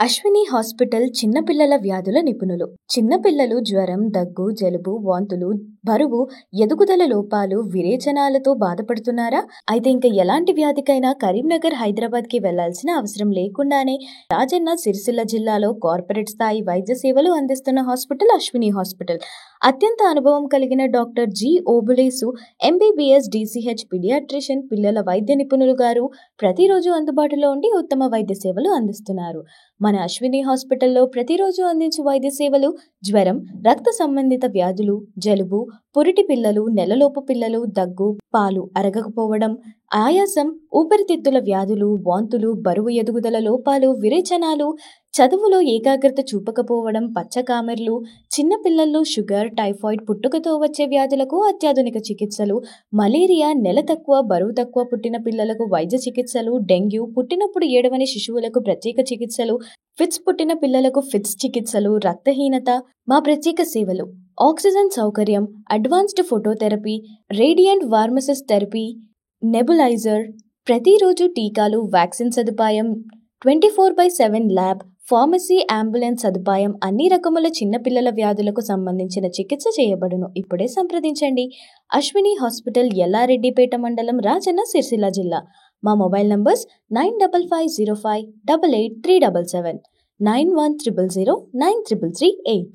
Ashwini hospital చిన్నపిల్లల వ్యాధుల నిపుణులు. చిన్నపిల్లలు జ్వరం, దగ్గు, జలుబు, వాంతులు, బరువు, ఎదుగుదల లోపాలు, విరేచనాలతో బాధపడుతున్నారా? అయితే ఇంక ఎలాంటి వ్యాధికైనా కరీంనగర్, హైదరాబాద్కి వెళ్లాల్సిన అవసరం లేకుండానే రాజన్న సిరిసిల్ల జిల్లాలో కార్పొరేట్ స్థాయి వైద్య సేవలు అందిస్తున్న హాస్పిటల్ అశ్విని హాస్పిటల్. అత్యంత అనుభవం కలిగిన doctor G. Obulesu, MBBS, DCH paediatrician, పిల్లల వైద్య నిపుణులు గారు ప్రతిరోజు అందుబాటులో ఉండి ఉత్తమ వైద్య సేవలు అందిస్తున్నారు. మన అశ్విని హాస్పిటల్లో ప్రతిరోజు అందించే వైద్య సేవలు జ్వరం, రక్త సంబంధిత వ్యాధులు, జలుబు, పురిటి పిల్లలు, నెలలోపు పిల్లలు, దగ్గు, పాలు అరగకపోవడం, ఆయాసం, ఊపిరితిత్తుల వ్యాధులు, వాంతులు, బరువు ఎదుగుదల లోపాలు, విరేచనాలు, చదువులో ఏకాగ్రత చూపకపోవడం, పచ్చకామెర్లు, చిన్నపిల్లల్లో షుగర్, టైఫాయిడ్, పుట్టుకతో వచ్చే వ్యాధులకు అత్యాధునిక చికిత్సలు, మలేరియా, నెల తక్కువ, బరువు తక్కువ పుట్టిన పిల్లలకు వైద్య చికిత్సలు, డెంగ్యూ, పుట్టినప్పుడు ఏడవని శిశువులకు ప్రత్యేక చికిత్సలు, ఫిట్స్ పుట్టిన పిల్లలకు ఫిట్స్ చికిత్సలు, రక్తహీనత, మా ప్రత్యేక సేవలు, ఆక్సిజన్ సౌకర్యం, అడ్వాన్స్డ్ ఫోటోథెరపీ, రేడియంట్ వార్మసిస్ థెరపీ, నెబులైజర్, ప్రతిరోజు టీకాలు, వ్యాక్సిన్ సదుపాయం, 24/7 ల్యాబ్, ఫార్మసీ, అంబులెన్స్ సదుపాయం, అన్ని రకముల చిన్నపిల్లల వ్యాధులకు సంబంధించిన చికిత్స చేయబడును. ఇప్పుడే సంప్రదించండి. అశ్విని హాస్పిటల్, ఎల్లారెడ్డిపేట మండలం, రాజన్న సిరిసిల్ల జిల్లా. మా మొబైల్ నంబర్స్ 9550588377, 9100093338.